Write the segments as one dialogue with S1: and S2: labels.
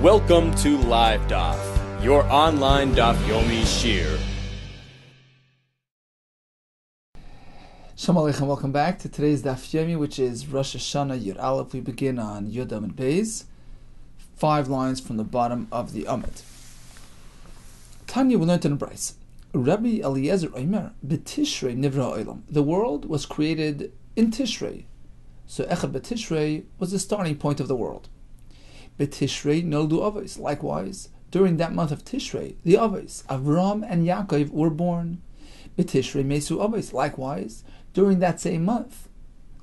S1: Welcome to Live Daf, your online Daf Yomi Shir.
S2: Shalom Aleichem, welcome back to today's Daf Yomi, which is Rosh HaShanna Yud Aleph. We begin on Yud Amud Beis, 5 lines from the bottom of the Amud. Tanya, we learned in a Bryce. Rabbi Eliezer Omer, B'Tishrei Nivra Olam. The world was created in Tishrei. So Echad B'Tishrei was the starting point of the world. B'Tishrei Noldu Avos. Likewise, during that month of Tishrei, the Avos, Avram and Yaakov, were born. B'Tishrei Mesu Avos. Likewise, during that same month,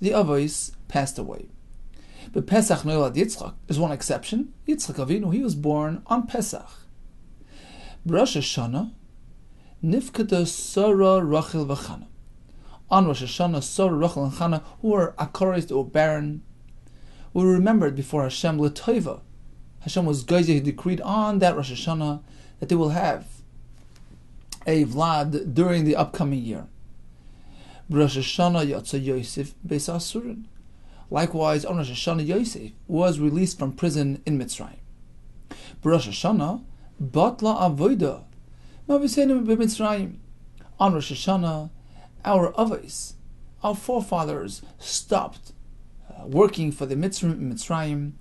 S2: the Avos passed away. But Pesach Nolad Yitzchak is one exception. Yitzchak Avinu, he was born on Pesach. Rosh HaShanna, Nifkata Sarah, Rachel, V'Chana. On Rosh HaShanna, Sarah, Rachel, and Chana, who were Akaris, or barren, were remembered before Hashem L'Toiva. Hashem was Geizer, he decreed on that Rosh HaShanna that they will have a Vlad during the upcoming year. Rosh HaShanna Yatsa Yosef Beis Asurin. Likewise, on Rosh HaShanna, Yosef was released from prison in Mitzrayim. Rosh HaShanna Batla Avoida Mavisenim b'Mitzrayim. On Rosh HaShanna, our Avos, our forefathers, stopped working for the Mitzrayim.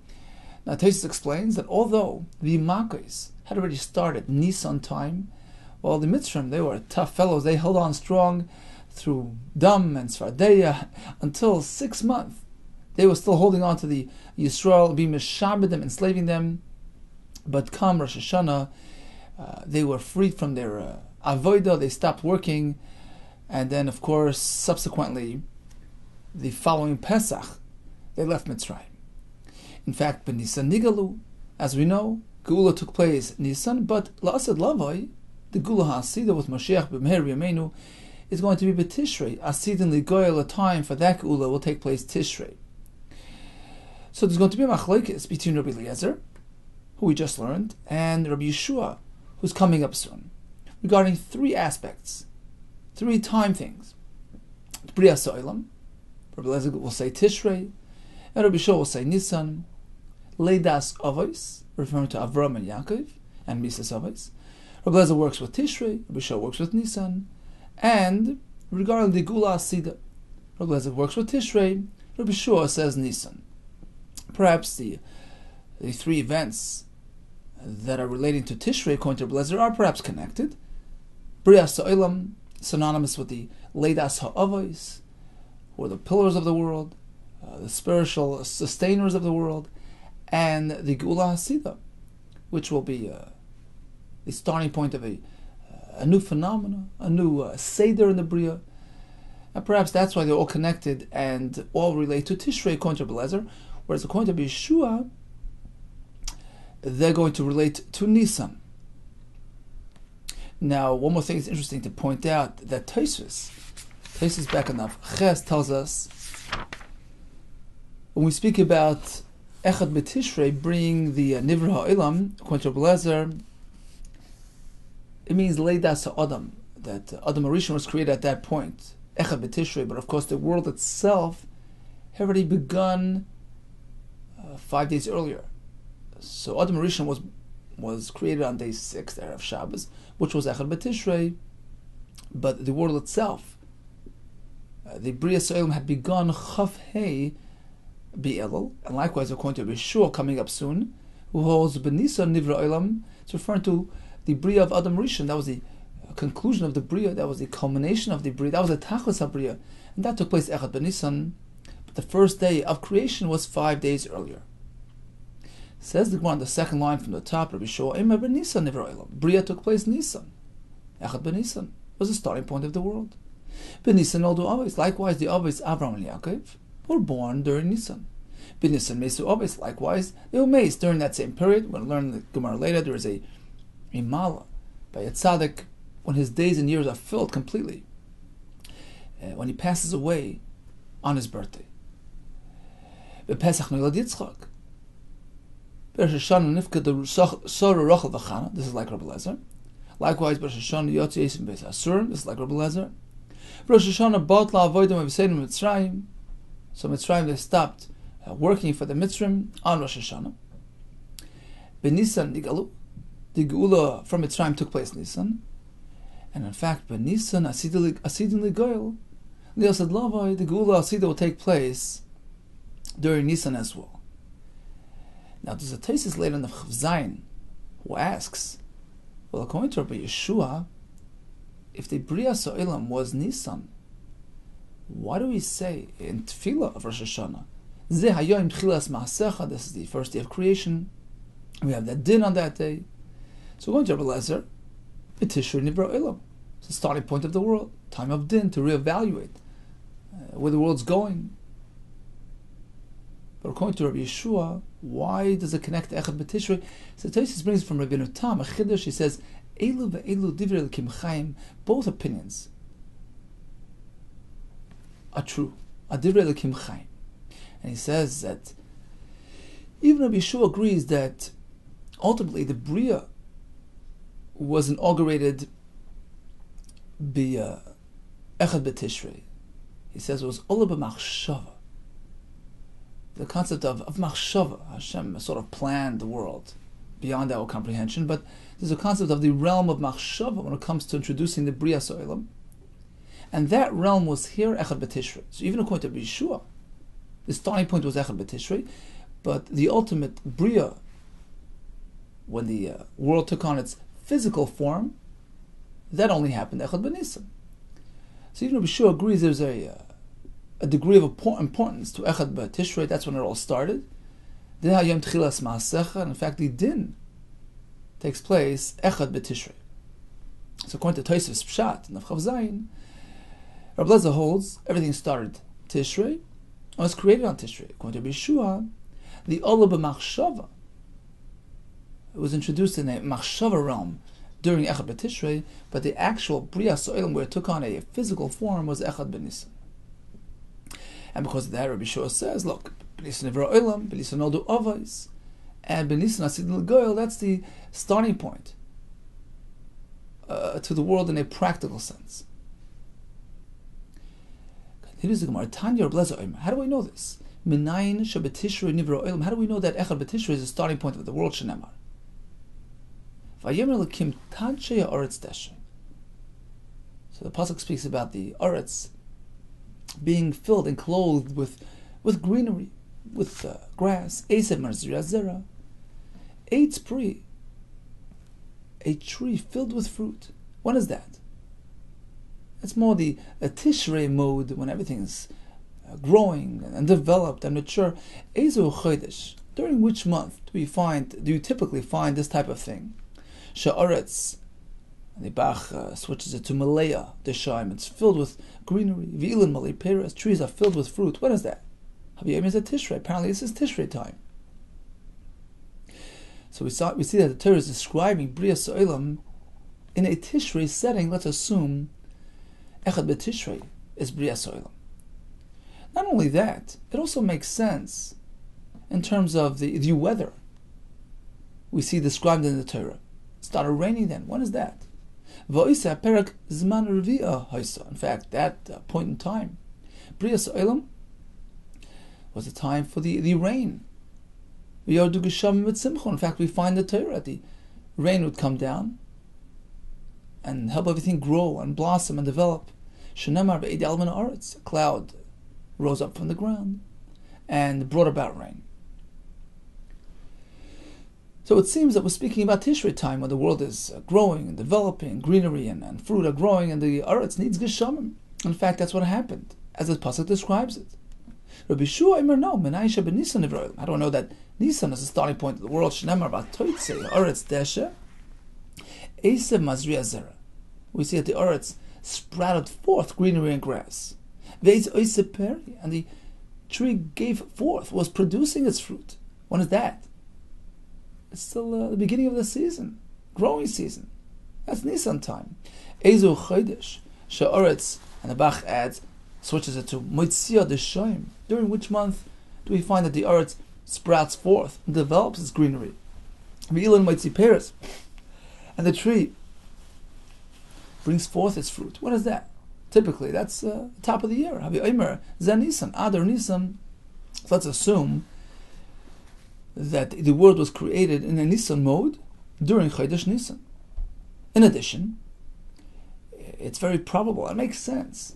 S2: Now Tosfos explains that although the Makkos had already started Nisan time, well, the Mitzrayim, they were tough fellows. They held on strong through Dam and Svardeya until 6 months. They were still holding on to the Yisrael, being mishabed them, enslaving them. But come Rosh Hashanah, they were freed from their avodah. They stopped working, and then, of course, subsequently, the following Pesach, they left Mitzrayim. In fact, B'Nisan Nigalu, as we know, Geula took place Nisan, but La'asad Lavai, the Geula HaSida with Mashiach B'Meher Yameinu, is going to be B'Tishrei. Asidin Ligoyel, a time for that Geula will take place Tishrei. So there's going to be a machlokes between Rabbi Eliezer, who we just learned, and Rabbi Yeshua, who's coming up soon, regarding 3 aspects, 3 time things. Bria So'ilam, Rabbi Eliezer will say Tishrei, and Rabbi Yeshua will say Nisan. Leidas Avos, referring to Avram and Yaakov, and Misas Avos. Rabbi Eliezer works with Tishrei, Rabbi Yeshua works with Nisan. And regarding the Geula HaSida, Rabbi Eliezer works with Tishrei, Rabbi Yeshua says Nisan. Perhaps the 3 events that are relating to Tishrei, according to Rabbi Eliezer, are perhaps connected. Bria So'ilam, synonymous with the Leidas HaAvos, who are the pillars of the world, the spiritual sustainers of the world, and the Geula HaSida, which will be the starting point of a new phenomena, a new Seder in the Bria. And perhaps that's why they're all connected and all relate to Tishrei, according to Rabbi Eliezer, whereas according to Yeshua, they're going to relate to Nisan. Now, one more thing is interesting to point out, that Tosfos back in Av Ches tells us, when we speak about Echad B'Tishrei bringing the Nivra Ha'olam, according to Rabbi Eliezer, it means Leidas Ha'adam, that Adam HaRishon was created at that point, Echad B'Tishrei, but of course the world itself had already begun 5 days earlier. So Adam HaRishon was created on day 6, the Erev Shabbos, which was Echad B'Tishrei, but the world itself, the Bria So'ilam, had begun Chaf Hei B'Elul, and likewise according to Yeshua coming up soon, who holds B'Nisan Nivra Olam, it's referring to the Bria of Adam Rishon. That was the conclusion of the Bria, that was the culmination of the Bria, that was the Tachlis HaBria, and that took place Echad B'Nisan, but the first day of creation was 5 days earlier. Says the Gemara on the second line from the top, Rabbi Yeshua, Emer B'Nisan Nivra Olam. Bria took place Nisan. Echad B'Nisan was the starting point of the world. B'Nisan Noldu Avos. Likewise, the Avos, Avram and Yaakov, were born during Nisan. B'Nisan Mesu Avos. Likewise, they were maced during that same period. We're going to learn in the Gemara later, there is a Mala by a tzaddik when his days and years are filled completely, when he passes away on his birthday. B'Pesach Nolad Yitzchak. Rosh HaShanna Nifkad Sarah, Rachel, V'Chana. This is like Rabbi Eliezer. Likewise, Rosh HaShanna Yotze Yosef Beis Asurim. This is like Rabbi Eliezer. Rosh HaShanna Batla Avodim Avisenim Mitzrayim. So Mitzrayim, they stopped working for the Mitzrayim on Rosh HaShanna. Benisan Nigalu. The Geula from Mitzrayim took place in Nisan. And in fact, Benisan Asidin Ligoil, Leo said, Lavai, the Geula Asida will take place during Nisan as well. Now, there's a thesis later in the Chav Zayin who asks, well, according to Rabbi Yeshua, if the Brias Ha'olam was Nisan, why do we say in Tefillah of Rosh HaShanna, Zeh Hayom Tchilas Ma'asecha, this is the first day of creation, we have that din on that day. So going to Rabbi Lezer, B'Tishrei Nivra Olam. It's the starting point of the world, time of din, to reevaluate where the world's going. But according to Rabbi Yeshua, why does it connect to Echad B'Tishrei? So Tosfos brings from Rabbi Tam a chiddush. He says, Elu ve'elu divrei l'kim chaim. Both opinions are true. Divrei l'kim chaim. And he says that even Rabbi Yeshua agrees that ultimately the Bria was inaugurated by Echad B'Tishrei. He says it was Ola b'machshava. The concept of machshava. Hashem sort of planned the world beyond our comprehension, but there's a concept of the realm of machshava when it comes to introducing the Brias Ha'olam. And that realm was here, Echad B'Tishrei. So even according to Yeshua, the starting point was Echad B'Tishrei, but the ultimate Bria, when the world took on its physical form, that only happened Echad B'Nisan. So even Yeshua agrees there's a degree of importance to Echad B'Tishrei. That's when it all started. In fact, the din takes place Echad B'Tishrei. So according to Tosfos Pshat and Chav Zayin, Rabbi Lezer holds everything started Tishrei and was created on Tishrei. According to Yeshua, the Ola b'machshava, it was introduced in a machshava realm during Echad B'Tishrei, but the actual Brias Ha'olam, where it took on a physical form, was Echad B'Nisan. And because of that, Rabbi Yeshua says, look, B'Nisan Nivra Olam, B'Nisan Noldu Avos, and B'Nisan Asidin L'Goyel, that's the starting point to the world in a practical sense. Continues the Gemara, Tanya Rabbi Lezer, how do we know this? Minayin Shabbatishrei Nivra Olam, how do we know that Echad B'Tishrei is the starting point of the world, Shenemar? Vayemer Elokim Tanshei Ha'aretz Deshe. So the pasuk speaks about the Aretz being filled and clothed with greenery, with grass. Esav Marzira Zera. Eitz Pri, a tree filled with fruit. When is that? It's more the Tishrei mode when everything's growing and developed and mature. Ezu Chodesh. During which month do you typically find this type of thing? Sha'aretz, and the Bach switches it to Malaya, the Shaim. It's filled with greenery. V'ilin Malay Peres, trees are filled with fruit. What is that? Haviyim is a Tishrei. Apparently, this is Tishrei time. So we see that the Torah is describing Brias Ha'olam in a Tishrei setting. Let's assume Echad B'Tishrei is Brias Ha'olam. Not only that, it also makes sense in terms of the weather we see described in the Torah. It started raining then. When is that? In fact, that point in time, Brias Ha'olam was a time for the rain. In fact, we find the Torah, the rain would come down and help everything grow and blossom and develop. A cloud rose up from the ground and brought about rain. So it seems that we're speaking about Tishrei time, when the world is growing and developing, greenery and fruit are growing, and the Aretz needs Geshamim. In fact, that's what happened, as the pasuk describes it. Rabbi Yeshua Omer, no, Menayisha ben Nisan Nivra. I don't know that Nisan is the starting point of the world. Shnemar Batoitze Aretz Deshe Esav Mazria Zera. We see that the Aretz sprouted forth greenery and grass. Veiz Oiseh Peri, and the tree gave forth, was producing its fruit. When is that? It's still the beginning of the season, growing season. That's Nisan time. Ezu Chodesh Sha'aretz, and the Bach adds, switches it to Moitzia Deshoim. During which month do we find that the Aretz sprouts forth and develops its greenery? V'ilan Moitzi Peres, and the tree brings forth its fruit. When is that? Typically, that's the top of the year. Havi Omer Zan Nisan, Adar Nisan. So let's assume that the world was created in a Nisan mode during Chodesh Nisan. In addition, it's very probable, it makes sense,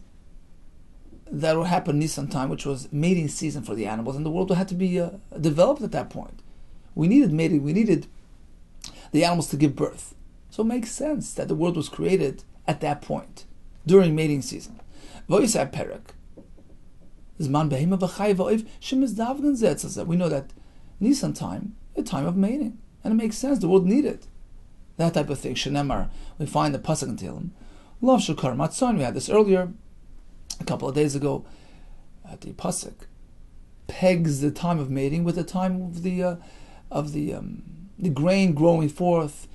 S2: that will happen Nisan time, which was mating season for the animals, and the world had to be developed at that point. We needed mating, we needed the animals to give birth. So it makes sense that the world was created at that point, during mating season. We know that Nisan time, a time of mating, and it makes sense, the world needed that type of thing. Shenemar, we find the pasuk in Tehillim. Love shukar matzon. We had this earlier, a couple of days ago. The pasuk pegs the time of mating with the time of the grain growing forth,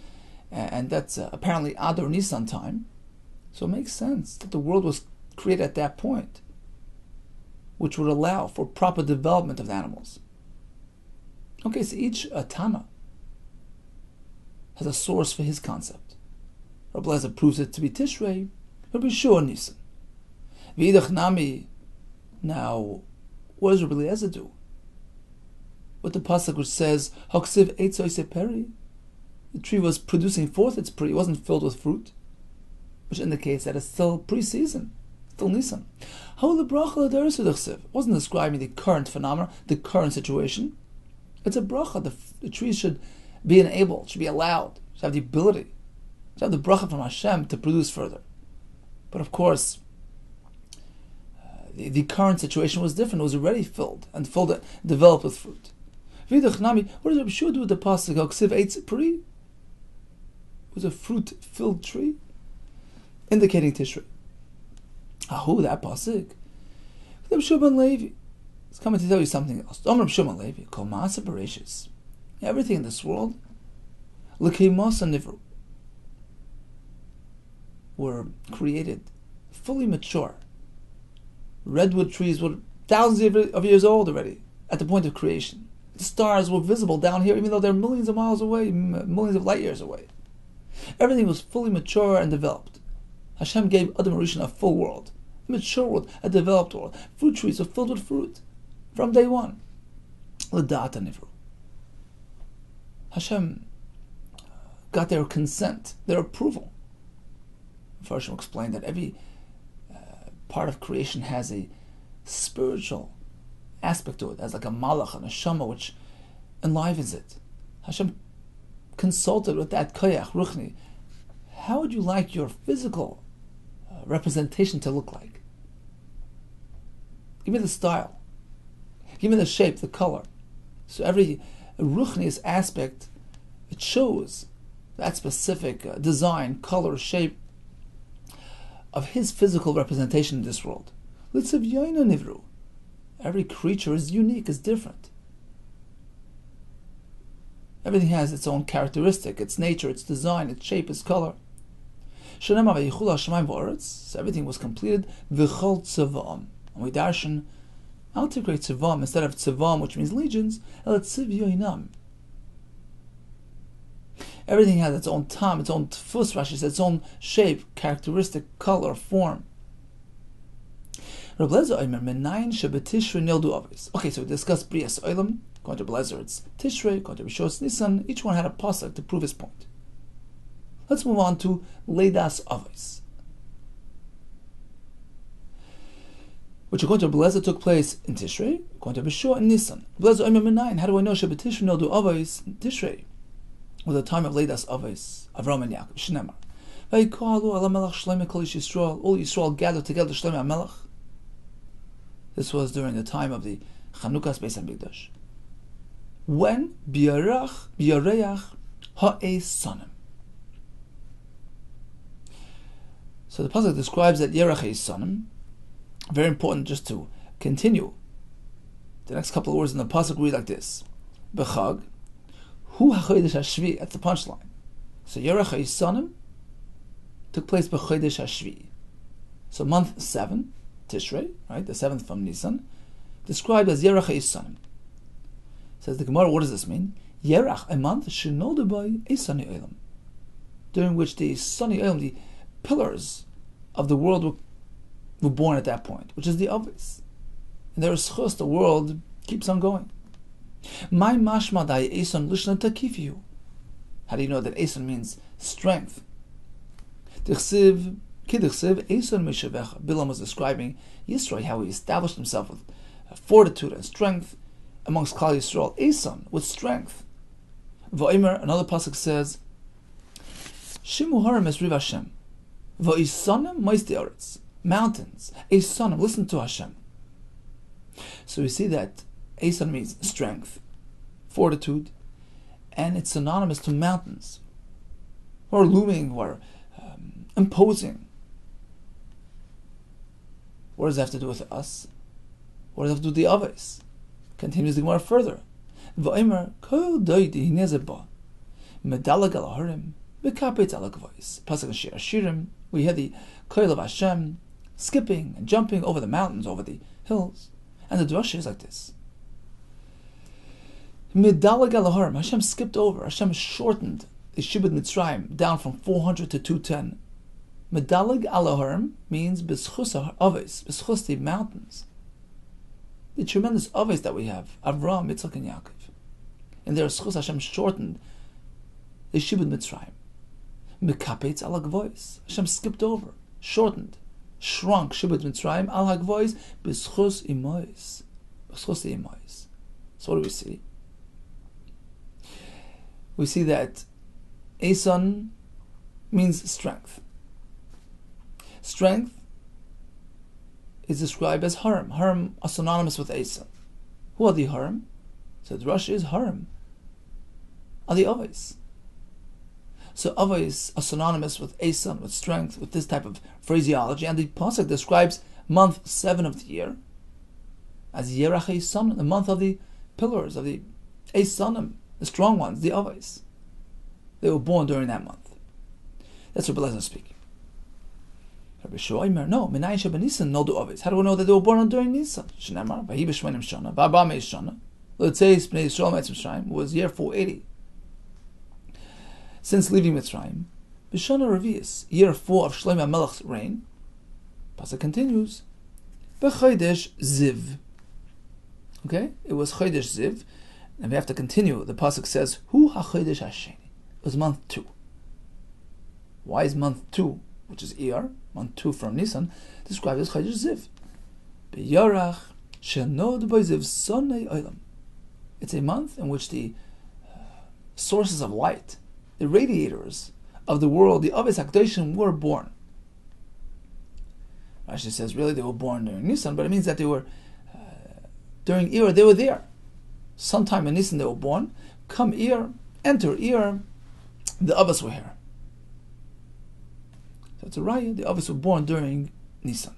S2: and that's apparently Adar Nisan time. So it makes sense that the world was created at that point, which would allow for proper development of the animals. Okay, so each Tana has a source for his concept. Rabbi Yehuda proves it to be Tishrei, Rabbi Yehuda Nisan. V'idach nami. Now, what does Rabbi Yehuda do? With the pasuk which says, "Haksiv eitzoi seperi," the tree was producing forth its peri, it wasn't filled with fruit, which indicates that it's still pre-season, still Nisan. How the bracha it wasn't describing the current phenomena, the current situation. It's a bracha. The trees should be enabled, should be allowed, should have the ability, should have the bracha from Hashem to produce further. But of course, the current situation was different. It was already filled and developed with fruit. What does Rabbi Yehuda do with the pasuk? Haksiv eitz peri. It was a fruit-filled tree, indicating Tishrei. Ahu, that pasuk. Rabbi Yehuda ben Levi. It's coming to tell you something else. Rabbi Yehuda ben Levi, kol ma'aseh bereshis. Everything in this world, l'keimasa nivru, were created fully mature. Redwood trees were thousands of years old already at the point of creation. The stars were visible down here, even though they're millions of miles away, millions of light years away. Everything was fully mature and developed. Hashem gave Adam Rishon a full world, a mature world, a developed world. Fruit trees were filled with fruit from day one. L'da'at nivru. Hashem got their consent, their approval. First, we'll explain that every part of creation has a spiritual aspect to it, as like a malach, and a neshama, which enlivens it. Hashem consulted with that koyach, ruchni. How would you like your physical representation to look like? Give me the style. Give me the shape, the color. So every ruchni's aspect, it shows that specific design, color, shape of his physical representation in this world. Every creature is unique, is different. Everything has its own characteristic, its nature, its design, its shape, its color. So everything was completed. And we darshan, I'll take tzivam instead of tzivam, which means legions. Everything has its own tam, its own tfus, Rashi says, its own shape, characteristic, color, form. Okay, so we discussed Brias Olam. According to Blazer, it's Tishrei. According to Rishos Nisan, each one had a pasuk to prove his point. Let's move on to Leidas Avos, which according to Blazer took place in Tishrei. According to Rishos and Nisan, Blazer Omer Menayin. How do I know Shabbatishrei Nildu Avos in Tishrei? With the time of Leidas Avos, Avram and Yaakov, Shneimar. Vayikalu ala melech Shlomo kol Yisrael. All Yisrael gathered together Shlomo HaMelech. This was during the time of the Chanukah's Beis HaMikdash. When biyareach ha'esanim. So the pasuk describes that Yerach ha'esanim. Very important just to continue. The next couple of words in the pasuk read like this: B'chag hu ha'chodesh hashvi. That's the punchline. So Yerach ha'esanim took place b'chodesh hashvi. So month 7, Tishrei, right, the 7th from Nisan, described as Yerach ha'esanim. Says the Gemara, what does this mean? Yerach, a month, shenoldu by a sunny olam, during which the sunny olam, the pillars of the world were born at that point, which is the obvious. And there is chus, the world keeps on going. My mashma dai eson lishna takifiu. How do you know that eson means strength? Dichsiv kidichsiv eson mishavecha. Bilam was describing Yisrael, how he established himself with fortitude and strength amongst Klal Yisrael. Eson, with strength. V'omer, another pasuk says, Shimu harim es riv Hashem. V'isonim moisti oretz. Mountains. Esonim, listen to Hashem. So we see that Eson means strength, fortitude, and it's synonymous to mountains, who are looming, who are imposing. What does that have to do with us? What does that have to do with the others? Continues the Gemara further. V'omer kol doidi hinezeba medalag al harim v'kapet al gvois. Pasuk in Shir Hashirim, we hear the koil of Hashem skipping and jumping over the mountains, over the hills, and the drasha is like this. Medalag al harim, Hashem skipped over. Hashem shortened the Shibud Mitzrayim down from 400 to 210. Medalag al harim means b'schus ha'aves, b'schus the mountains, the tremendous aves that we have, Avraham, Yitzchak, and Yaakov. And their schus Hashem shortened the Shibud Mitzrayim. Mekapetz al hagvois, Hashem skipped over, shortened, shrunk Shibud Mitzrayim al hagvois b'schus imois, b'schus the imois. So what do we see? We see that Eson means strength. Strength is described as harim. Harim are synonymous with Eson. Who are the harim? So the Rosh is harim. Are the avos. So avos are synonymous with Eson, with strength, with this type of phraseology. And the pasuk describes month 7 of the year as Yerach Eson, the month of the pillars, of the Esonim, the strong ones, the avos. They were born during that month. That's what Rabbi Yehuda speaking. Rabbi Shoimer, no, Minayin Sheba Nisan no do avos. How do we know that they were born during Nisan? Shnamar, Vahi b'shmenim shana, V'arba meis shana. Let's say Bnei Yisrael Mitzrayim Mitzrayim was year 480 since leaving Mitzrayim. B'shana Revius, year 4 of Shlomo HaMelech's reign. Pasuk continues, B'chodesh Ziv. Okay, it was Chodesh Ziv, and we have to continue. The pasuk says, Hu HaChodesh HaSheni. It was month 2. Why is month 2, which is Iyar, month 2 from Nisan, described as Chodesh Ziv? B'yorach shenod b'ziv sonei olam. It's a month in which the sources of light, the radiators of the world, the Avos HaKadoshim, were born. Rashi says, really, they were born during Nisan, but it means that they were, during Iyar, they were there. Sometime in Nisan they were born. Come Iyar, enter Iyar, the Avos were here. So it's a raya, the Avos were born during Nisan.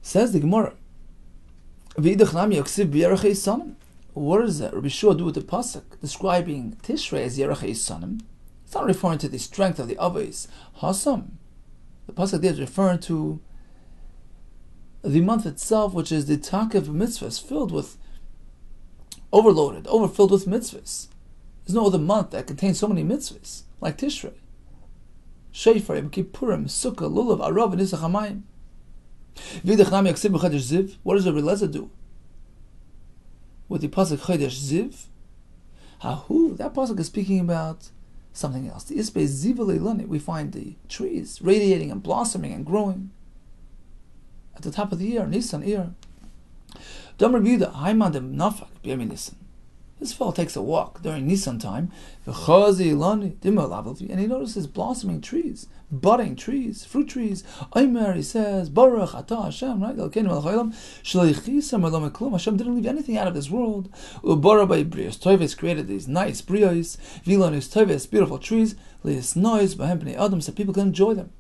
S2: Says the Gemara, what does Rabbi Shua do with the pasuk describing Tishrei as Yerach Esanim? It's not referring to the strength of the Avos. Hasam. The pasuk there is referring to the month itself, which is the Takev mitzvahs, filled with, overloaded, overfilled with mitzvahs. There's no other month that contains so many mitzvahs like Tishrei. Shofar, Yom Kippurim, Sukkah, Lulav, Arav, and Nisach HaMayim. What does Rabbi Yehuda do with the pasuk Chodesh Ziv? That pasuk is speaking about something else. The Isbe Ziv Leilani, we find the trees radiating and blossoming and growing at the top of the year, Nisan year. Rabbi Yehuda, Haiman Nafak B'Yami Nisan. This fellow takes a walk during Nisan time, and he notices blossoming trees, budding trees, fruit trees. Omer, he says, Baruch Atah Hashem, right? Hashem didn't leave anything out of this world. Toives created these nice brios, Vilonis Toives, beautiful trees, Lias noise, Bahem Bnei Adam, so people can enjoy them.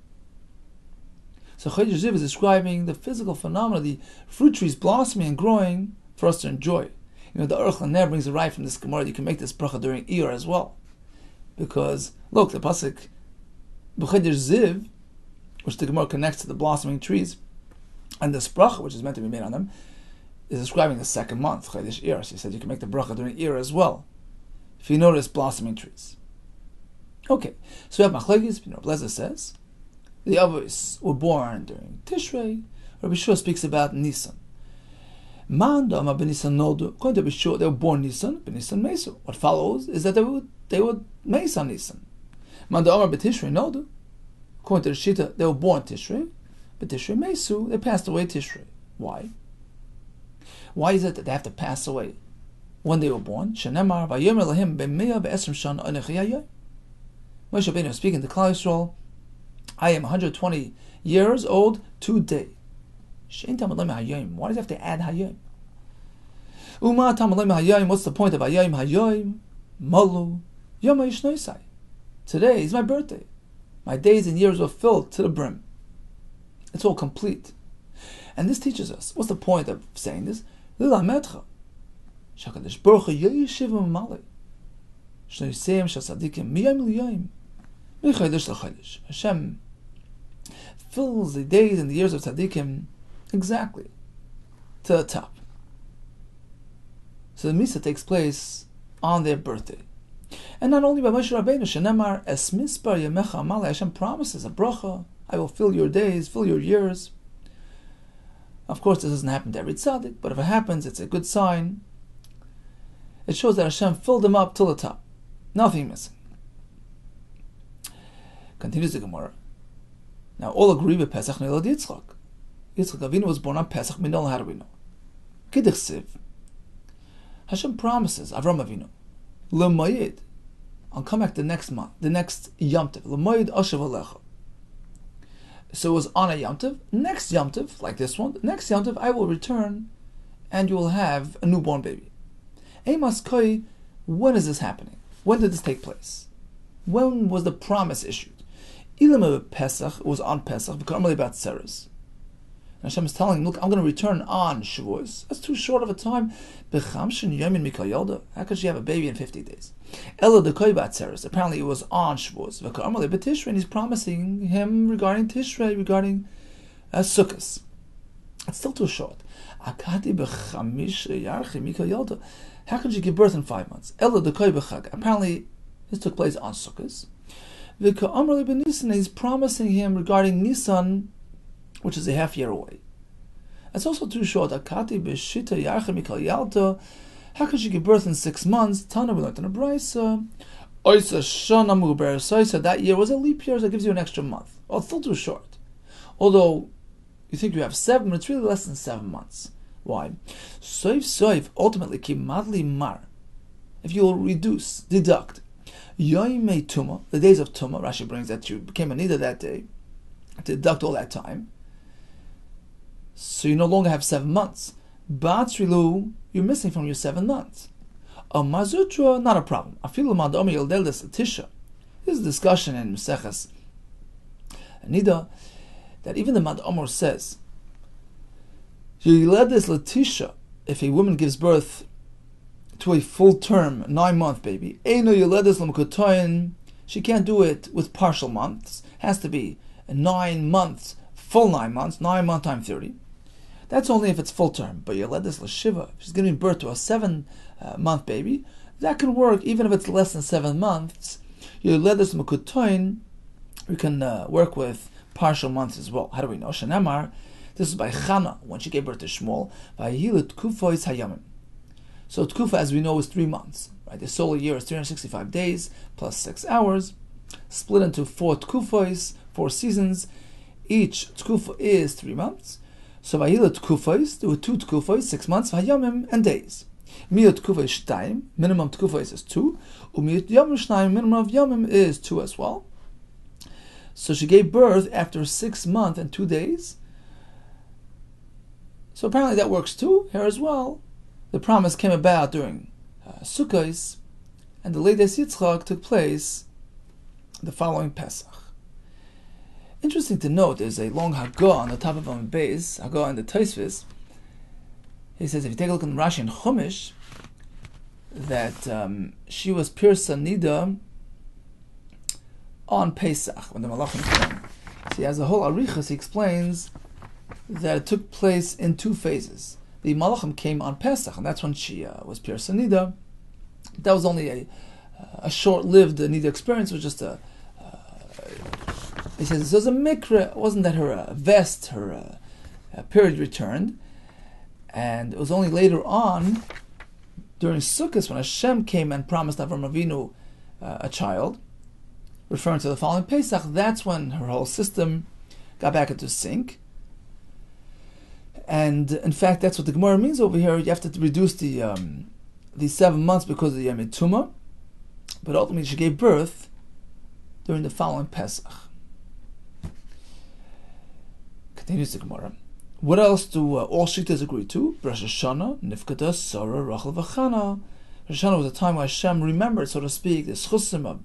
S2: So Chodesh Ziv is describing the physical phenomena, the fruit trees blossoming and growing for us to enjoy. You know, the Aruch LaNer brings a right from this Gemara. You can make this bracha during Iyar as well. Because, look, the pasuk, B'chodesh Ziv, which the Gemara connects to the blossoming trees, and this bracha, which is meant to be made on them, is describing the second month, Chodesh Iyar. So he said you can make the bracha during Iyar as well, if you notice blossoming trees. Okay, so we have Machlekes, Rabbi Yehuda says, the Avos were born during Tishrei. Rabbi Shua speaks about Nisan. Man da'amar b'Nisan noldu. According to be sure, they were born Nisan, b'Nisan mesu. What follows is that they would meis on Nisan. Man da'amar b'Tishrei noldu. According to the Shita, they were born Tishrei, but Tishrei mesu, they passed away Tishrei. Why? Why is it that they have to pass away when they were born? Shenemar v'yomer lahim b'miyah v'esrim shana anechi hayom. Moshe Rabbeinu speaking to Klal Yisrael, I am 120 years old today. Shein tamad lem hayom. Why does it have to add hayom? Uma tamad lem hayom. What's the point of hayom? Hayom malu yom ha'ishnoisai. Today is my birthday. My days and years were filled to the brim. It's all complete. And this teaches us. What's the point of saying this? Lilametcha. Shakadosh Baruch Hu yeshiv u'malei. Shnoisem shasadikim miyom liyom. Michodesh l'chodesh. Hashem fills the days and the years of tzaddikim exactly to the top. So the Misa takes place on their birthday. And not only by Moshe Rabbeinu, Shenemar es mispar yamecha amalei. Hashem promises a bracha. I will fill your days, fill your years. Of course, this doesn't happen to every tzaddik, but if it happens, it's a good sign. It shows that Hashem filled them up till the top. Nothing missing. Continues the Gemara. Now, all agree with Pesach Nilad Yitzchak. Yitzchak Avinu was born on Pesach. Minol, how do we know? Kidduch Siv. Hashem promises Avram Avinu, L'mayid, I'll come back the next month, the next Yom Tov. L'mayid Ashav Alecha. So it was on a Yom Tov. Next Yom Tov, like this one, next Yom Tov, I will return, and you will have a newborn baby. Eimas Koi, when is this happening? When did this take place? When was the promise issued? Ilam Pesach, it was on Pesach, because I'm about Seres. And Hashem is telling him, look, I'm going to return on Shavuos. That's too short of a time. How could she have a baby in 50 days? Apparently it was on Shavuos. And he's promising him regarding Tishrei, regarding Sukkot. It's still too short. How can she give birth in 5 months? Apparently this took place on Sukkot. And he's promising him regarding Nisan, which is a half year away. That's also too short. How could she give birth in 6 months? Tana, we learned in a brisa. That year was a leap year, so it gives you an extra month. Well, it's still too short. Although you think you have 7, but it's really less than 7 months. Why? Ultimately, if you will deduct Yoimei Tuma, the days of Tuma, Rashi brings that you became a Nida that day, to deduct all that time. So you no longer have 7 months. Batzrilu, you're missing from your 7 months. A Mazutra, not a problem. Afilu Madomi Yildelis Tisha. This is a discussion in Meseches Nida that even the Madomor says, Yiledis Latisha, if a woman gives birth to a full-term 9-month baby, Eino Yiledis Lamkotoyin, she can't do it with partial months. Has to be 9 months, full 9 months, 9 month times 30. That's only if it's full term. But Yeledis L'Shiva, if she's giving birth to a 7-month baby, that can work even if it's less than 7 months. Yeledis M'Kutoin, we can work with partial months as well. How do we know? Shenemar, this is by Chana, when she gave birth to Shmuel, Vayilu Tkufois Hayamim. So Tkufa, as we know, is 3 months. Right? The solar year is 365 days plus 6 hours, split into 4 Tkufois, 4 seasons. Each Tkufa is 3 months. So Vayila Tkufos, there were 2 Tkufos, 6 months, Vayamim, and days. Miyot Tkufos Shtayim, minimum Tkufos is 2. Umiyot Yamim Shtayim, minimum of Yamim is 2 as well. So she gave birth after 6 months and 2 days. So apparently that works too, here as well. The promise came about during Sukkot, and the latest Yitzchak took place the following Pesach. Interesting to note, there's a long Hagah on the top of Amud Beis, Hagah in the Tosfos. He says, if you take a look in Rashi and Chumash, that she was Pirsa Nida on Pesach, when the Malachim came. So he has a whole Arichas, he explains that it took place in 2 phases. The Malachim came on Pesach, and that's when she was Pirsa Nida. That was only a short-lived Nida experience, it was just a he says this was a mikra. It wasn't that her vest, her period returned, And it was only later on, during Sukkot, when Hashem came and promised Avram Avinu a child, referring to the following Pesach, that's when her whole system got back into sync. And in fact, that's what the Gemara means over here. You have to reduce the 7 months because of the Yom Tumah, but ultimately she gave birth during the following Pesach. Continues the Gemara. What else do all Shittas agree to? Rosh HaShanna, Nifkata, Sarah, Rachel, V'chana. Rosh HaShanna was a time when Hashem remembered, so to speak, the Schusim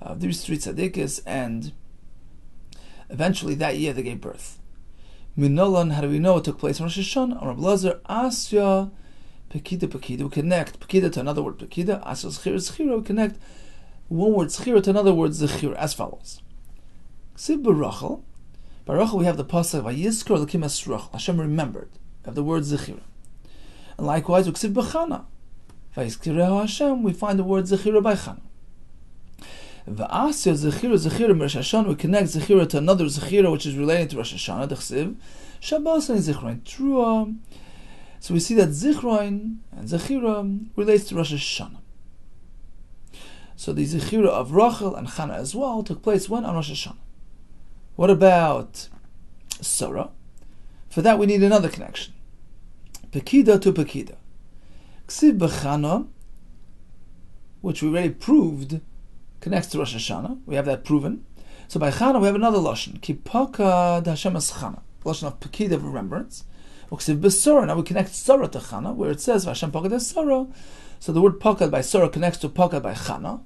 S2: of these three tzaddikas, and eventually that year they gave birth. Minolan, how do we know it took place in Rosh Hashanah? Rabbi Lazar, Asya, Pekida. We connect Pekida to another word Pekida. Asya, Zechira. We connect one word Zechira to another word Zechira as follows. Ksiv Barachel. By Rachel we have the pasuk Vayiskor L'kim Esrachel. Hashem remembered. We have the word Zechira. And likewise, Ksiv B'chana. Vayiskirehu Hashem. We find the word Zechira by Chana. V'asya Zechira Rosh Hashanah. We connect Zechira to another Zechira which is related to Rosh Hashanah. The Chsiv Shabbos and Zichron Trua. So we see that Zichron and Zechira relates to Rosh Hashanah. So the Zechira of Rachel and Chana as well took place when? On Rosh Hashanah. What about Sarah? For that we need another connection. Pekida to Pekida. Ksiv B'chana, which we already proved, connects to Rosh Hashanah. We have that proven. So by Chana we have another Lashon. Ki Pakad Hashem as Chana. Lashon of Pekida of remembrance. Uksiv B'Sarah. Now we connect Sarah to Chana, where it says Hashem Pakad as Sarah. So the word Pakad by Sarah connects to Pakad by Chana.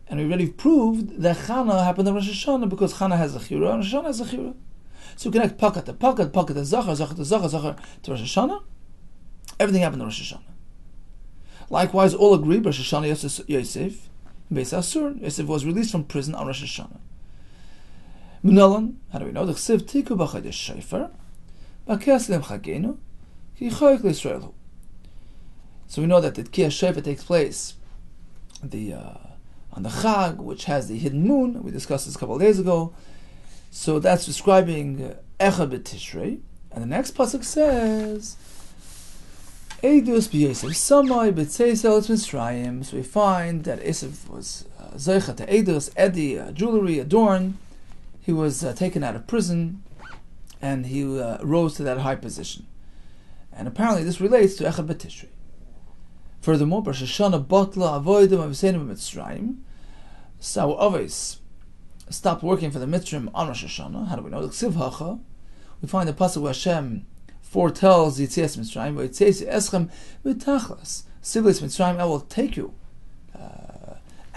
S2: And we already proved that Chana happened on Rosh Hashanah because Chana has Zechira and Rosh Hashanah has Zechira. So we connect Pakad to Pakad, Pakad to Zachar, Zachar to Zachar, Zachar to Rosh Hashanah. Everything happened on Rosh Hashanah. Likewise, all agree Rosh Hashanah Yosef, Beis Asur. Yosef was released from prison on Rosh Hashanah. Munalan, how do we know? The Chsiv Tiku B'Chodesh Shofar, B'Kes Lem Chagenu, Ki Choyek L'Yisrael. So we know that the Tkiyah Shofar takes place on the Chag, which has the hidden moon. We discussed this a couple of days ago. So that's describing Echad B'Tishrei. And the next pasuk says, Eidus b'Yosef Samai b'Tzeisel Mitzrayim. So we find that Yosef was Zeicha to Eidus, Edi, jewelry, adorn. He was taken out of prison, and he rose to that high position. And apparently this relates to Echad B'Tishrei. Furthermore, Rosh Hashanah Batla Avodim Avisenim Mitzrayim. So Avos stopped working for the Mitzrayim on Rosh Hashanah. How do we know? The Ksiv Hacha. We find the pasuk where Hashem foretells Yitzias Mitzrayim. V'Yitzias Eschem V'Tachlas. Sivlis Mitzrayim, I will take you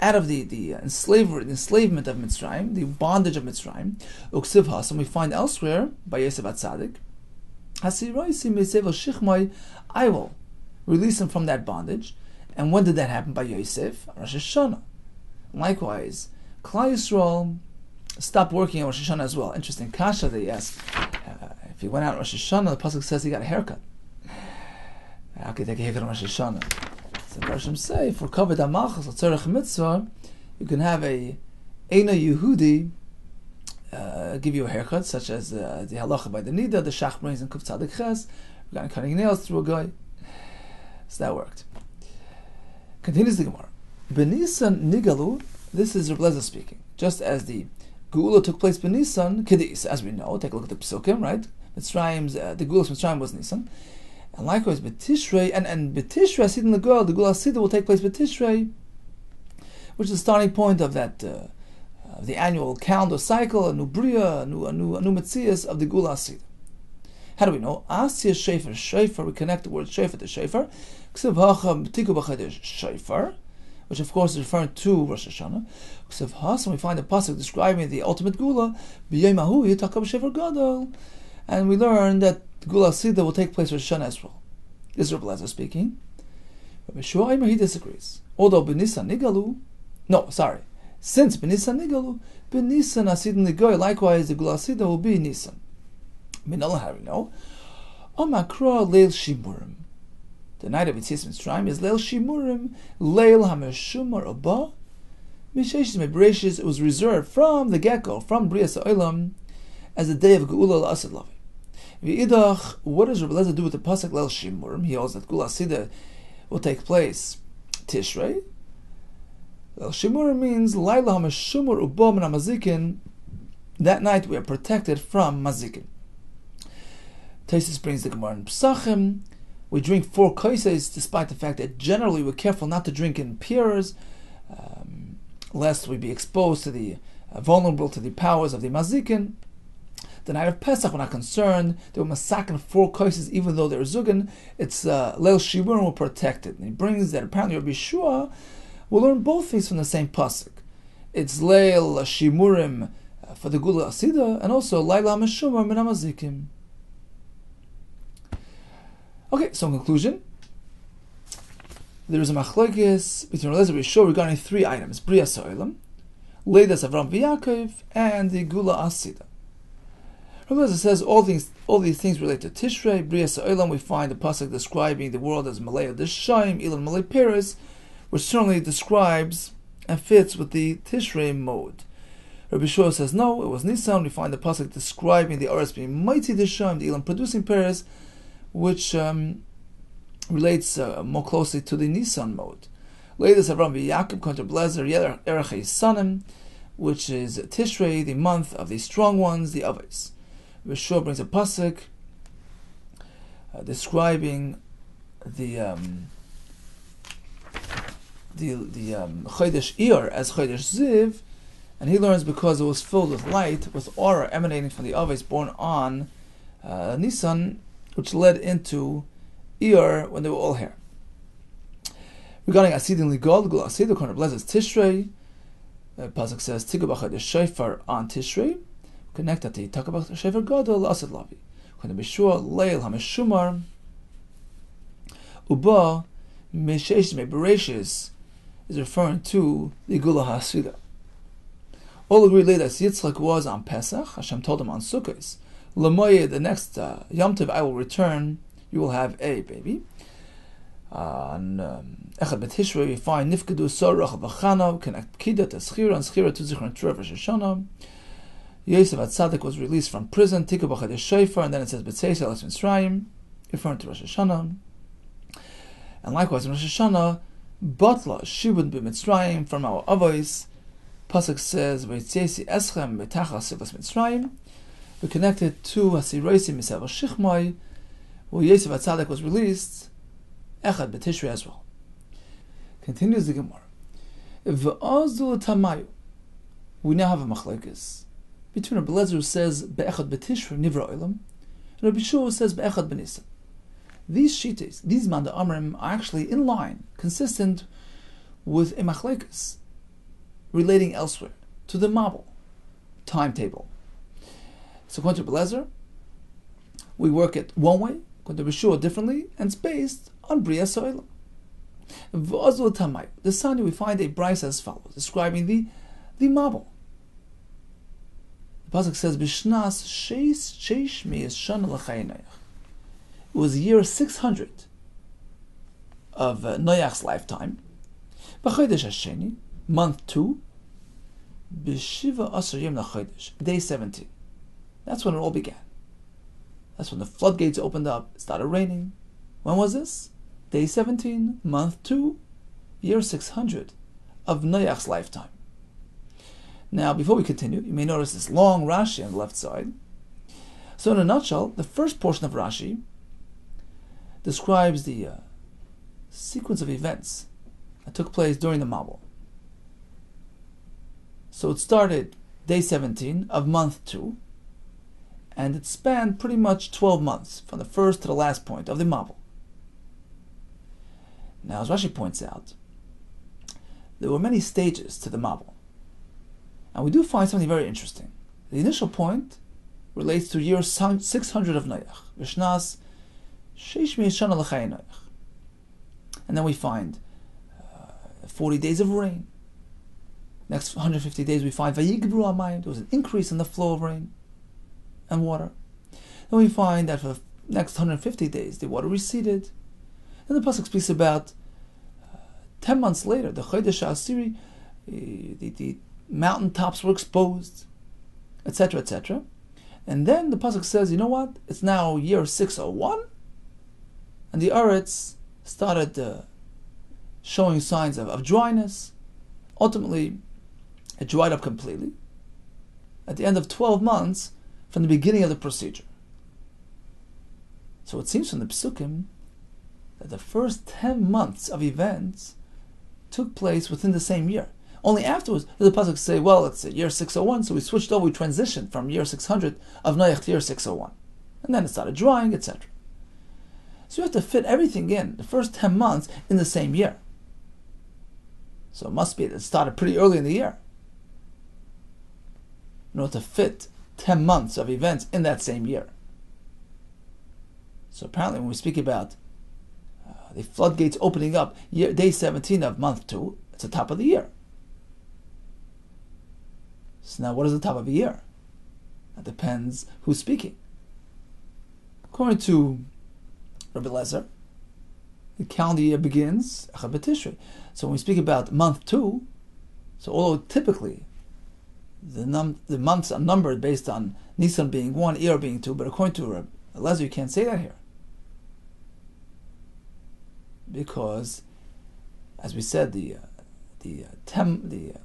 S2: out of the enslavement of Mitzrayim, the bondage of Mitzrayim. Uksiv Hacha. We find elsewhere by Yosef Atzadik. Hasiraisi Misevel Shichmai. I will release him from that bondage. And when did that happen? By Yosef, Rosh Hashanah. Likewise, Klal Yisrael stopped working on Rosh Hashanah as well. Interesting kasha they ask. If he went out on Rosh Hashanah, the pasuk says he got a haircut. How could he take a haircut on Rosh Hashanah? So Parashim say, for kavod hamachos or tzorech mitzvah, you can have a Eina Yehudi give you a haircut, such as the halacha by the Nida, the Shach brings in Kuf Tzadik Ches, regarding cutting nails through a guy. So that worked. Continues the Gemara. Benisan Nigalu, this is Rabbi Yehuda speaking. Just as the Geula took place Benisan, Kedis, as we know, take a look at the Pesukim, right? Mitzrayim's, the Geula's Mitzrayim was Nisan. And likewise, B'Tishrei, and B'Tishrei, Asidin L'Goel, the Geula Asidah will take place B'Tishrei, which is the starting point of that, the annual calendar cycle, a new Bria, a new Metzias of the Geula Asidah. How do we know? Asya Shofar, we connect the word Shofar to Shofar. Ksiv Hacha Tiku B'Chodesh Shofar, which of course is referring to Rosh Hashanah. Ksiv Hacha, we find a pasuk describing the ultimate Gula, B'Yemahu Yitakam Shofar Gadol, and we learn that Gula Asidah will take place Rosh Hashanah as well. This is Rabbi Yehuda speaking. Rabbi Shuaimer, he disagrees. Although B'Nisan Nigalu, since B'Nisan Nigalu, B'Nisan Asidin Nigoy, likewise the Gula Asidah will be Nisan. Minala, how do we know? Omakra Leil Shimurim. The night of Yitzias Mitzrayim is Leil Shimurim, Leil HaMeshumar Abba. Misheshis Mebreshis, it was reserved from the get-go, from Brias Ha'olam, as the day of Geula L'Asad Lavi. V'idach, what does Rabbi Yehuda do with the pasuk Leil Shimurim? He holds that Gula Asida will take place Tishrei. Leil Shimurim means Laila HaMeshumur Ubo Min HaMazikin. That night we are protected from Mazikin. Taisus brings the Gemara in Pesachim. We drink 4 kaises, despite the fact that generally we're careful not to drink in pairs, lest we be exposed to the vulnerable to the powers of the Mazikin. The night of Pesach, we're not concerned. They were masakin 4 kaises, even though they're zugin. It's Leil Shimurim, we're protected. And he brings that apparently Rabbi Shua will learn both things from the same pasuk. It's Leil Shimurim for the Gula Asida, and also Laila Meshumar Min HaMazikim. Okay, so in conclusion, there is a machlokes between Rabbi Yehuda regarding 3 items: Bria So'ilam, Leidas Avram V'Yakov, and the Gula Asida. Rabbi Yehuda says all these things relate to Tishrei. Bria So'ilam, we find the pasuk describing the world as Malay Deshayim, Ilan Malay Peres, which certainly describes and fits with the Tishrei mode. Rabbi Yehuda says no, it was Nisan. We find the pasuk describing the Oretz being mighty Deshayim, the Ilan producing Peres, which relates more closely to the Nisan mode. Leidas Avram V'Yakov Kontra Blazer Erech Sanim, which is Tishrei, the month of the strong ones, the Avos. Rishon brings a pasuk describing the Chodesh Iyar as Chodesh Ziv, and he learns because it was filled with light, with aura emanating from the Avos born on Nisan, which led into Iyar when they were all here. Regarding Asid and Ligol, Gul Asid, Korner Blezes Tishrei, pasuk says Tigu B'Chodesh Shofar on Tishrei. Connected to Takabach Shofar Gadol Asad Lavi. Korner B'Shua Leil HaMeshumar Uba Meshesh Mebereshis is referring to the Gula HaSida. All agree later that Yitzchak was on Pesach. Hashem told him on Sukkot, L'moyed, the next Yom Tov I will return, you will have a baby. On Echad B'Tishrei we find Nifkedu Sorach V'Chana, connect Kida to Schira, and Schira to Zichron Trevor Rosh HaShanna. Yosef HaTzadik was released from prison, Tikku B'Chodesh Shofar, and then it says B'Tzeis Elas Mitzrayim, referring to Rosh HaShanna. And likewise in Rosh HaShanna, Batla Shibud B'Mitzrayim from our Avos. Pasuk says V'Tzeisi Eschem B'Tachas Sivas Mitzrayim. We connected to Hasiroisi Misav Shichmai, where Yosef HaTzadik was released, Echad B'Tishrei as well. Continues the Gemara. V'Azul Tamayu. We now have a machlokes between Rabbi Lezer, who says Be'echad B'Tishrei Nivra Olam, and Rabbi Shua, who says Be'echad B'Nisan. These shites, these Manda Amrim, are actually in line, consistent with a machlokes relating elsewhere to the Mabul timetable. So according to Rabbi Lezer, we work it one way, according to Rabbi Shua differently, and it's based on Bria So'ilam. V'Azul Tamay. The Sani, we find a brayso as follows, describing the Mabul. The pasuk says, "B'shnas sheish me'es shana l'chayei." It was year 600 of Noach's lifetime. B'chodesh hasheni, month 2, b'shiva asar yom l'chodesh, day 17. That's when it all began. That's when the floodgates opened up. It started raining. When was this? Day 17, month 2, year 600 of Noach's lifetime. Now, before we continue, you may notice this long Rashi on the left side. So in a nutshell, the first portion of Rashi describes the sequence of events that took place during the Mabul. So it started day 17 of month 2, and it spanned pretty much 12 months, from the first to the last point of the Mabul. Now, as Rashi points out, there were many stages to the Mabul. And we do find something very interesting. The initial point relates to year 600 of Noach, V'shnas sheish me'es shana l'chayei Noach. And then we find 40 days of rain. Next 150 days we find Vayigbru hamayim. There was an increase in the flow of rain and water. Then we find that for the next 150 days the water receded. Then the pasuk speaks about 10 months later, the Chodesh HaAsiri, the mountain tops were exposed, etc., etc. And then the pasuk says, you know what? It's now year 601, and the Eretz started showing signs of dryness. Ultimately, it dried up completely at the end of 12 months from the beginning of the procedure. So it seems from the Psukim that the first 10 months of events took place within the same year. Only afterwards did the pasuk say, well, it's year 601, so we switched over, we transitioned from year 600 of Noach to year 601. And then it started drying, etc. So you have to fit everything in, the first 10 months, in the same year. So it must be that it started pretty early in the year, in order to fit 10 months of events in that same year. So apparently when we speak about the floodgates opening up, day 17 of month 2, it's the top of the year. So now what is the top of a year? That depends who's speaking. According to Rabbi Lezer, the calendar year begins Echad B'Tishrei. So when we speak about month 2, so although typically the months are numbered based on Nisan being 1, Iyar being 2, but according to Rabbi Lezer, you can't say that here. Because, as we said, the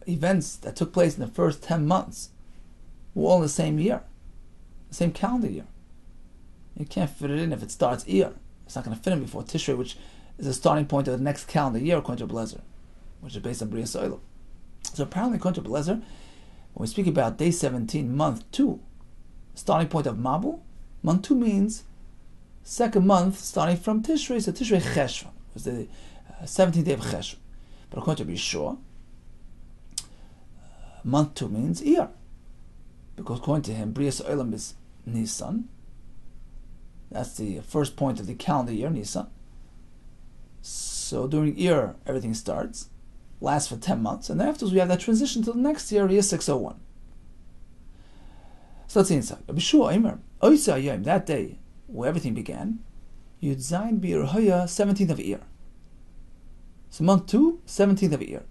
S2: events that took place in the first 10 months were all in the same year, the same calendar year. You can't fit it in if it starts Iyar. It's not going to fit in before Tishrei, which is the starting point of the next calendar year, according to Blezer, which is based on Bria Soilim. So apparently, according to Blezer, when we speak about day 17, month 2, starting point of Mabul, month 2 means second month starting from Tishrei, so Tishrei Cheshvan was the 17th day of Cheshvan. But according to Bishua, month 2 means Iyar, because according to him, Bria Soilim is Nisan. That's the first point of the calendar year, Nisan. So during Iyar, everything starts, lasts for 10 months, and afterwards we have that transition to the next year, year 601. So let's see inside. That day where everything began, Yud Zayin B'Iyar Hoya, 17th of Iyar. So month 2, 17th of Iyar.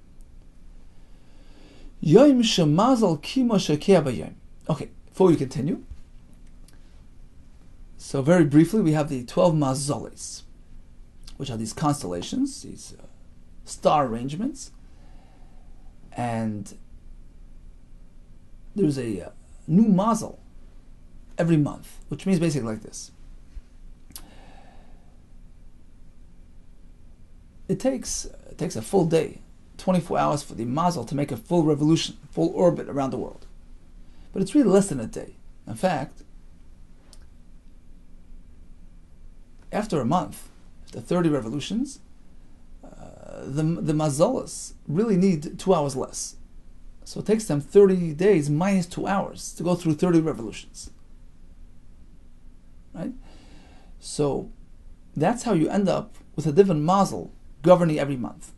S2: Yom Shemazal Kimo Shekeh B'Yom. Okay, before we continue, so very briefly, we have the 12 mazolis, which are these constellations, these star arrangements, and there's a new mazel every month, which means basically like this. It takes a full day, 24 hours for the mazel to make a full revolution, full orbit around the world. But it's really less than a day. In fact, after a month, after 30 revolutions, the mazolas really need 2 hours less. So it takes them 30 days minus 2 hours to go through 30 revolutions. Right? So that's how you end up with a different mazel governing every month.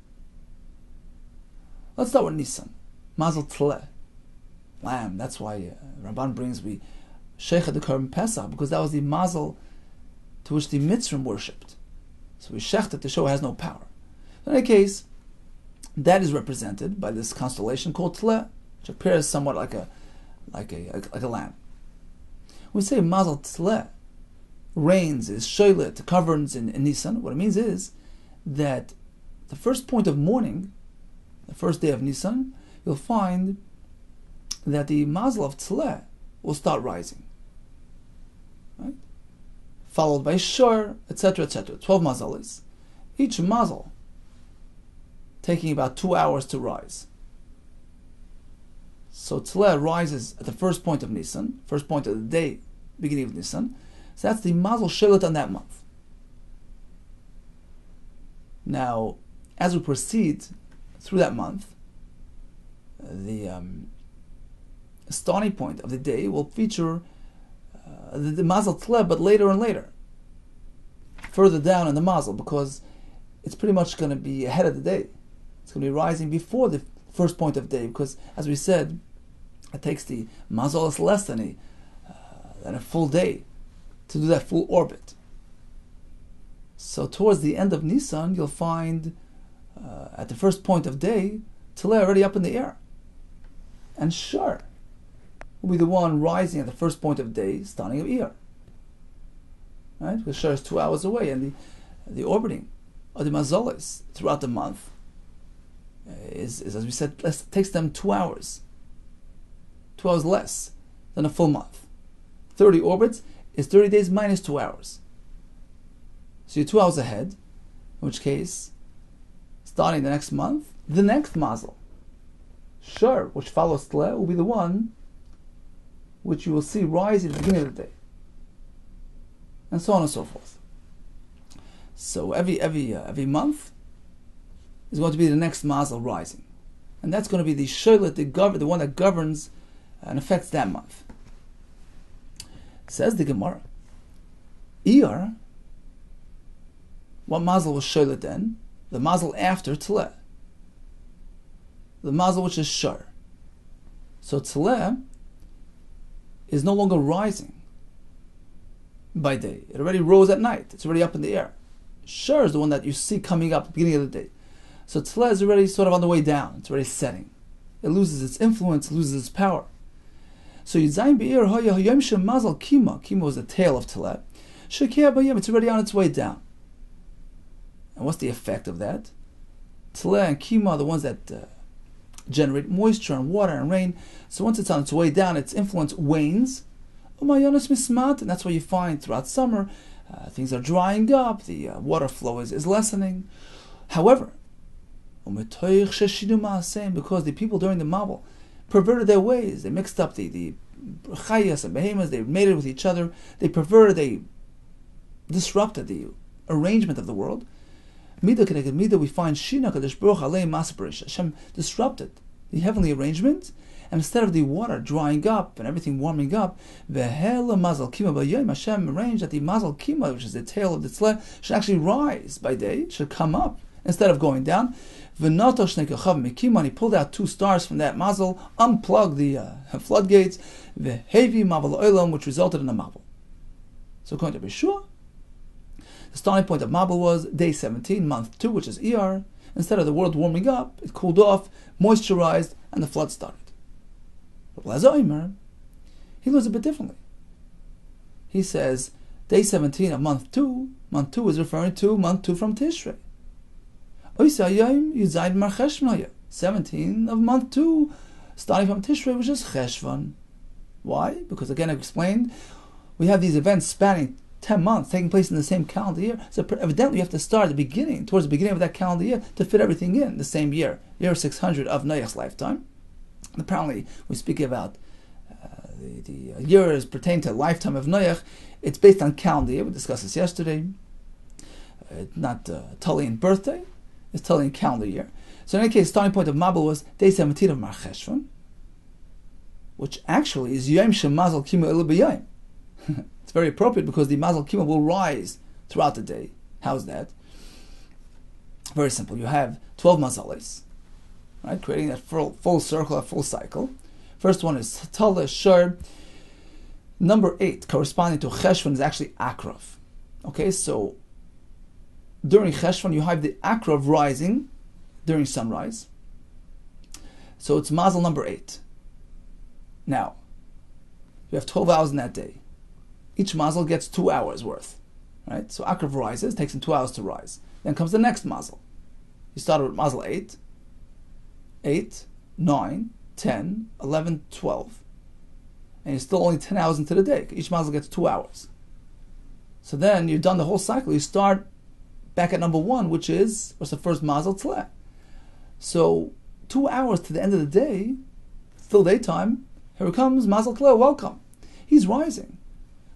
S2: Let's start with Nisan. Mazel Tleh. Lamb. That's why Ramban brings we Sheikha the Korban Pesach, because that was the mazel to which the Mitzrim worshipped. So we shechted to show it has no power. In any case, that is represented by this constellation called Tleh, which appears somewhat like a lamb. When we say Mazel Tleh, rains, is Shoilet, governs in Nisan, what it means is that the first point of morning, the first day of Nisan, you'll find that the Mazel of Tleh will start rising. Right? Followed by Shor, etc., etc. 12 mazalis. Each mazel taking about 2 hours to rise. So Tleh rises at the first point of Nisan, first point of the day, beginning of Nisan. So that's the mazel shelet on that month. Now, as we proceed through that month, the starting point of the day will feature the mazel Tleh, but later and later, further down in the mazel, because it's pretty much going to be ahead of the day. It's going to be rising before the first point of day, because, as we said, it takes the mazel less than a full day to do that full orbit. So towards the end of Nisan, you'll find at the first point of day, Tleh already up in the air. And Shor, will be the one rising at the first point of day, starting of Iyar. Right? Because Shor is 2 hours away, and the orbiting of the mazolis throughout the month is, as we said, takes them 2 hours. 2 hours less than a full month. 30 orbits is 30 days minus 2 hours. So you're 2 hours ahead, in which case, starting the next month, the next mazel, Shor, which follows Tle, will be the one which you will see rise at the beginning of the day. And so on and so forth. So every month is going to be the next mazel rising. And that's going to be the Sholet, the one that governs and affects that month. Says the Gemara, Iyar, what mazel was Sholet then? The mazel after Tle. The mazel which is Shor. So Tle is no longer rising by day. It already rose at night. It's already up in the air. Shor is the one that you see coming up at the beginning of the day. So Tle is already sort of on the way down. It's already setting. It loses its influence, it loses its power. So Yizayim Be'ir Hoya Hayom Shem Mazel Kima. Kima was the tail of Tle. Shekeh Bayim. It's already on its way down. And what's the effect of that? Tle and Kima are the ones that generate moisture and water and rain. So once it's on its way down, its influence wanes. And that's why you find throughout summer, things are drying up, the water flow is lessening. However, because the people during the Mabul perverted their ways, they mixed up the chayas and behemoths, they mated with each other, they perverted, they disrupted the arrangement of the world. Midah connected midah, we find Shina Kadosh Baruch Alei Masaparish. Hashem disrupted the heavenly arrangement, and instead of the water drying up and everything warming up, Vehela Mazal Kima B'Yom, Hashem arranged that the Mazal Kima, which is the tail of the Tzle, should actually rise by day, should come up instead of going down. V'Nato Shnei Kochav Mekima, and he pulled out 2 stars from that Mazal, unplugged the floodgates, Vehevi Maval Olam, which resulted in a Mabul. So according to Beshua, the starting point of Mabul was day 17, month 2, which is Iyar. Instead of the world warming up, it cooled off, moisturized, and the flood started. But Lazoimer, he learns a bit differently. He says, day 17 of month 2 is referring to month 2 from Tishrei. 17 of month 2, starting from Tishrei, which is Cheshvan. Why? Because again, I explained, we have these events spanning 10 months taking place in the same calendar year. So evidently you have to start at the beginning, towards the beginning of that calendar year, to fit everything in the same year 600 of Noach's lifetime. And apparently, we speak about the years pertaining to the lifetime of Noach. It's based on calendar year. We discussed this yesterday. Not Tullian birthday. It's Tullian calendar year. So in any case, starting point of Mabul was day 17 of Mar Cheshvan, which actually is Yom Shem Mazel Kima Elu B'Yom. It's very appropriate because the Mazel Kima will rise throughout the day. How's that? Very simple. You have 12 Mazalis, right? Creating that full circle, a full cycle. First one is Tala Shur. Number 8, corresponding to Cheshvan, is actually Akrav. Okay, so during Cheshvan you have the Akrav rising during sunrise. So it's Mazel number 8. Now, you have 12 hours in that day. Each mazel gets 2 hours worth, right? So Akrav rises, takes him 2 hours to rise. Then comes the next mazel. You started with mazel 8, 9, 10, 11, 12. And you're still only 10 hours into the day. Each mazel gets 2 hours. So then you've done the whole cycle. You start back at number 1, which is, what's the first mazel? Tle. So 2 hours to the end of the day, still daytime, here comes mazel Tle, welcome. He's rising.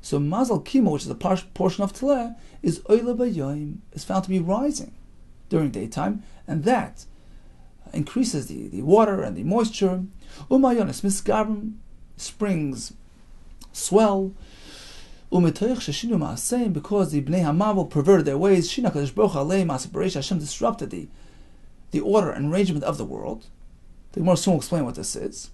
S2: So Mazel Kima, which is a portion of Tle, is Oila B'Yom, is found to be rising during daytime, and that increases the water and the moisture. Umayonis Miskabim, springs swell. Umetoich Sheshinu Ma'aseim, because the Bnei HaMabul perverted their ways. Shina Kadosh Baruch Alei Masaparesh, Hashem disrupted the order and arrangement of the world. The Gemara soon will explain what this is,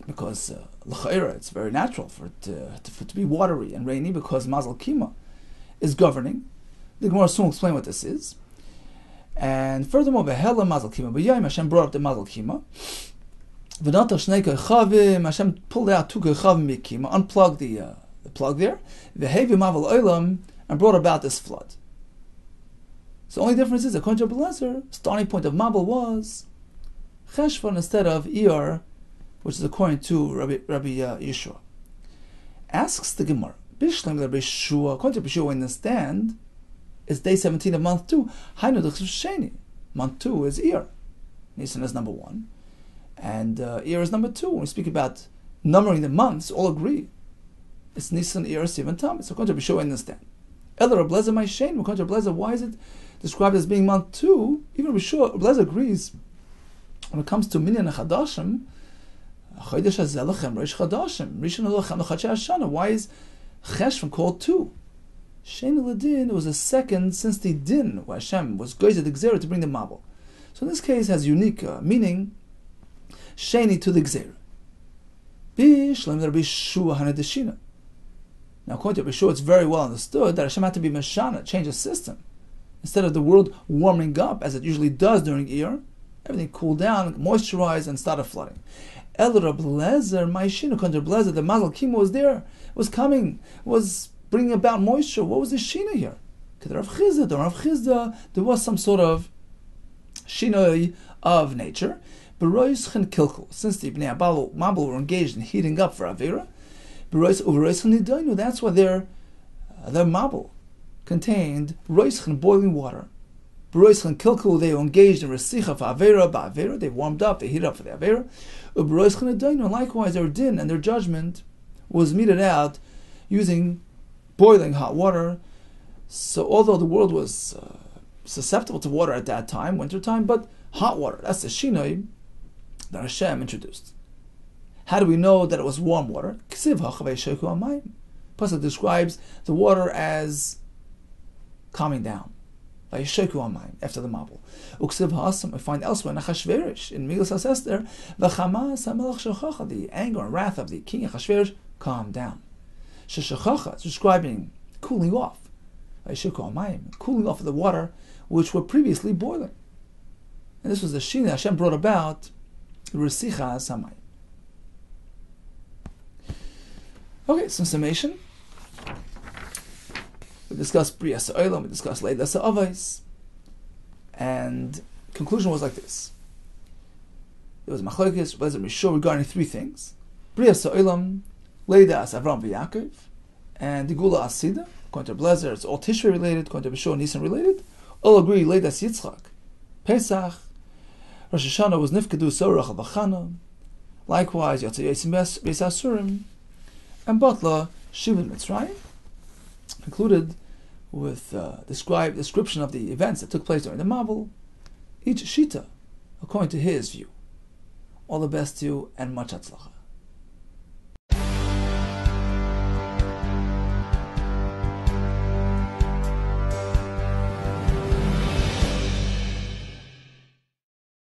S2: because l'cha'ira, it's very natural for it to be watery and rainy, because Mazel Kima is governing. The Gemara soon will explain what this is. And furthermore, Vehela Mazel Kima B'Yom, Hashem brought up the Mazel Kima. Hashem pulled out 2 kochavim mikima, unplugged the plug there, and brought about this flood. So the only difference is, according to Rabbi Lezer, starting point of Mabel was Cheshvan instead of Iyar, which is according to Rabbi Yeshua. Asks the Gemara, Bishlam Rabbi Yeshua, according to Rabbi Yeshua, we understand, it's day 17 of month 2. Hainu d'chsev sheni. Month 2 is Iyar. Nisan is number 1. And Iyar is number 2. When we speak about numbering the months, all agree. It's Nisan, Iyar, Sivan, Tammuz. So according to Rabbi Yeshua, we understand. Ela Rabbi Lezer, my sheni. According to Rabbi Lezer, why is it described as being month 2? Even Rabbi Lezer agrees. When it comes to Minyan HaChadashim, Chodesh Hazeh Lachem Rosh Chadashim, Rishon Lachem Rosh HaShanna. Why is Cheshvan called 2? Sheni L'Din, it was a second since the Din, where Hashem was goyzer the Gzera to bring the Mabel. So in this case has unique meaning, Sheni to the Gzera. Bishlam Rabbi Yeshua Hanadeshina. Now according to Rabbi Yeshua, it's very well understood that Hashem had to be Meshana, change the system. Instead of the world warming up, as it usually does during Iyar, everything cooled down, moisturized, and started flooding. El Rabbi Lezer, my Shina, according to Rabbi Lezer, the Mazal Kimo was there, was coming, was bringing about moisture. What was the Shina here? There was some sort of Shina of nature. Since the Bnei Mabel were engaged in heating up for Avera, that's why their Mabel contained Roischen, boiling water. B'roischen kilkul, they were engaged in Resicha for Avera, Ba'avera, they warmed up, they heated up for the Avera. B'roischen Adainu, likewise their din and their judgment was meted out using boiling hot water. So although the world was susceptible to water at that time, winter time, but hot water, that's the Shinoi that Hashem introduced. How do we know that it was warm water? Pasuk describes the water as calming down. After the Mabel. We find elsewhere in Achashverosh, in Megillas HaEsther, the anger and wrath of the king Achashverosh calmed down. Sheshachacha is describing cooling off. Cooling off of the water which were previously boiling. And this was the Shina Hashem brought about, Resicha Samayim. Okay, some summation. We discussed Bria Sa'olam, we discussed Leila Sa'avais, and conclusion was like this. There was Machlokes, Lezer Mishor regarding 3 things. Bria Sa'olam, Leila As Avram V'Yakov, and the Gula Asida. According to Blezer, it's all Tishrei related, according to Mishor, Nisan related. All agree, Leila As Yitzchak, Pesach, Rosh HaShanna was Nifkedu Sorach Al-Bachana, likewise Yotzei Yotzim Beis Asurim, and Batla Shivin Mitzrayim. Concluded with description of the events that took place during the Mabel, each Shita according to his view. All the best to you and much Hatzlacha.